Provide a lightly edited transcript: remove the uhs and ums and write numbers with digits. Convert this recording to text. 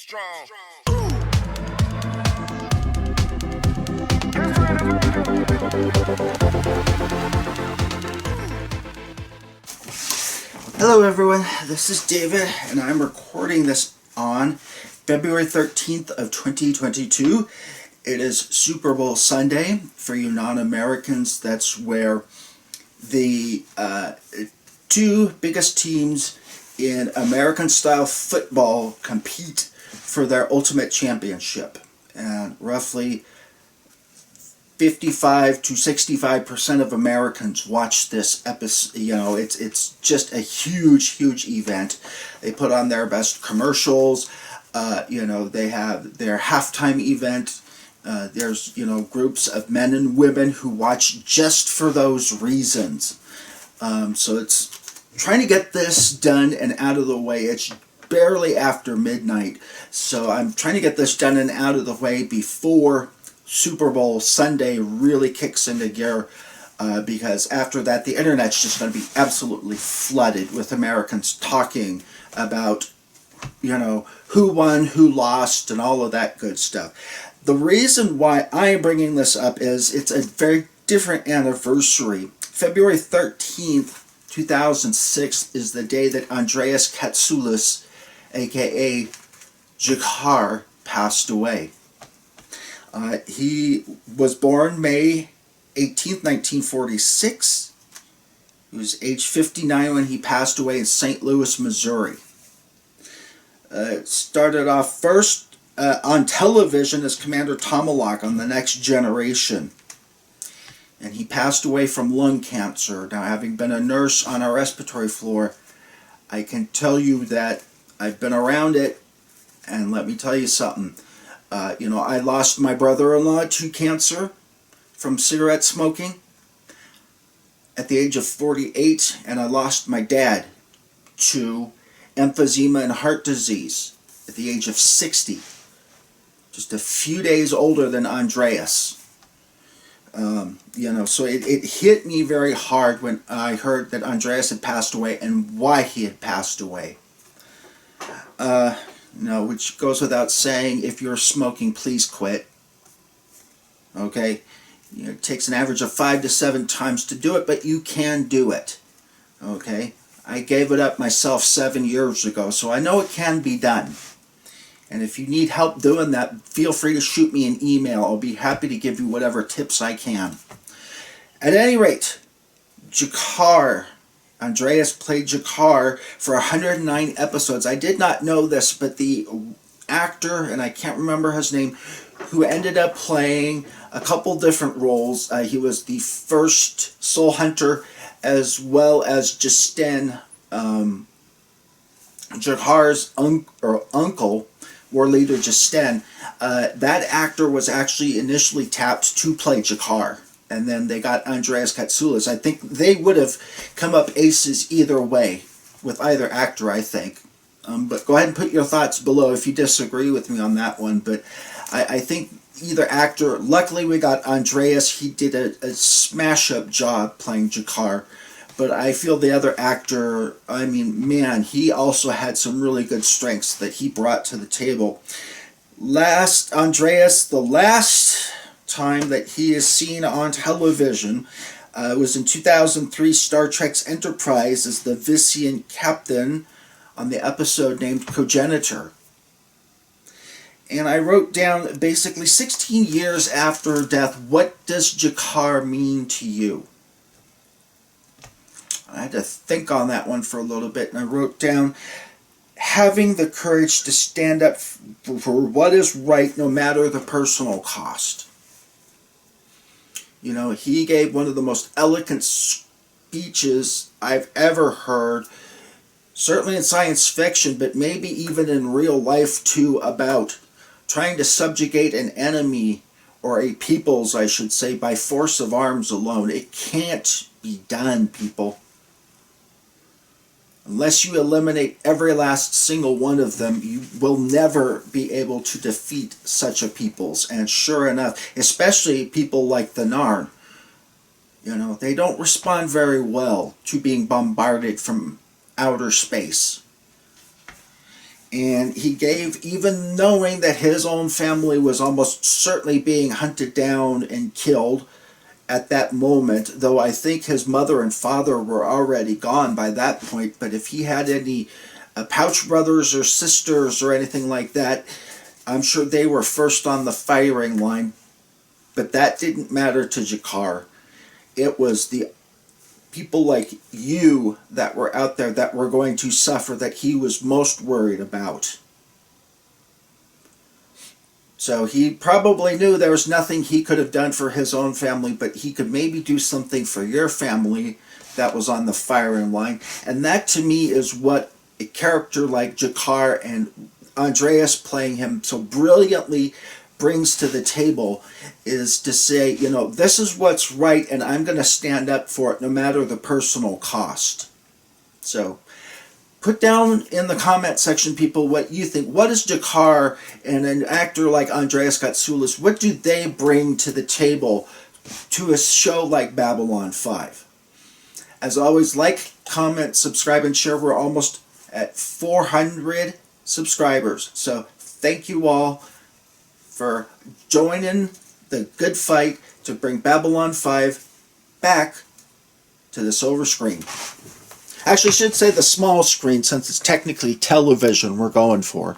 strong. Hello everyone, this is David and I'm recording this on February 13th of 2022. It is Super Bowl Sunday. For you non-Americans, that's where the two biggest teams in American-style football compete for their ultimate championship. And roughly 55 to 65% of Americans watch this episode. You know, it's just a huge event. They put on their best commercials. They have their halftime event. There's groups of men and women who watch just for those reasons. So it's trying to get this done and out of the way. It's barely after midnight, so I'm trying to get this done and out of the way before Super Bowl Sunday really kicks into gear, because after that the internet's just going to be absolutely flooded with Americans talking about who won, who lost, and all of that good stuff. The reason why I am bringing this up is it's a very different anniversary. February 13th, 2006 is the day that Andreas Katsulas, aka Jakar, passed away. He was born May 18th, 1946. He was age 59 when he passed away in St. Louis, Missouri. Started off first on television as Commander Tomalak on The Next Generation. And he passed away from lung cancer. Now, having been a nurse on a respiratory floor, I can tell you that I've been around it, and let me tell you something. I lost my brother-in-law to cancer from cigarette smoking at the age of 48, and I lost my dad to emphysema and heart disease at the age of 60, just a few days older than Andreas. So it hit me very hard when I heard that Andreas had passed away and why he had passed away. Which goes without saying, if you're smoking, please quit. Okay? It takes an average of 5 to 7 times to do it, but you can do it. Okay? I gave it up myself 7 years ago, so I know it can be done. And if you need help doing that, feel free to shoot me an email. I'll be happy to give you whatever tips I can. At any rate, Jakar. Andreas played Jakar for 109 episodes. I did not know this, but the actor, and I can't remember his name, who ended up playing a couple different roles. He was the first Soul Hunter, as well as Justin, Jakar's uncle, war leader Justin. That actor was actually initially tapped to play Jakar. And then they got Andreas Katsulas. I think they would have come up aces either way, with either actor, I think. But go ahead and put your thoughts below if you disagree with me on that one. But I think either actor, luckily we got Andreas. He did a smash-up job playing Jakar. But I feel the other actor, he also had some really good strengths that he brought to the table. Andreas, the last time that he is seen on television was in 2003 Star Trek's Enterprise as the Vissian captain on the episode named Progenitor. And I wrote down, basically 16 years after death, what does Jakar mean to you? I had to think on that one for a little bit, and I wrote down, having the courage to stand up for what is right no matter the personal cost. He gave one of the most eloquent speeches I've ever heard, certainly in science fiction, but maybe even in real life too, about trying to subjugate an enemy, or a peoples, I should say, by force of arms alone. It can't be done, people. Unless you eliminate every last single one of them, you will never be able to defeat such a peoples. And sure enough, especially people like the Narn, they don't respond very well to being bombarded from outer space. And he gave, even knowing that his own family was almost certainly being hunted down and killed at that moment, though I think his mother and father were already gone by that point. But if he had any pouch brothers or sisters or anything like that, I'm sure they were first on the firing line. But that didn't matter to G'Kar. It was the people like you that were out there that were going to suffer that he was most worried about. So he probably knew there was nothing he could have done for his own family, but he could maybe do something for your family that was on the firing line. And that to me is what a character like G'Kar and Andreas playing him so brilliantly brings to the table, is to say, you know, this is what's right and I'm going to stand up for it no matter the personal cost. So put down in the comment section, people, what you think. What is G'Kar and an actor like Andreas Katsulas, what do they bring to the table to a show like Babylon 5? As always, like, comment, subscribe, and share. We're almost at 400 subscribers. So thank you all for joining the good fight to bring Babylon 5 back to the silver screen. Actually, I should say the small screen, since it's technically television we're going for.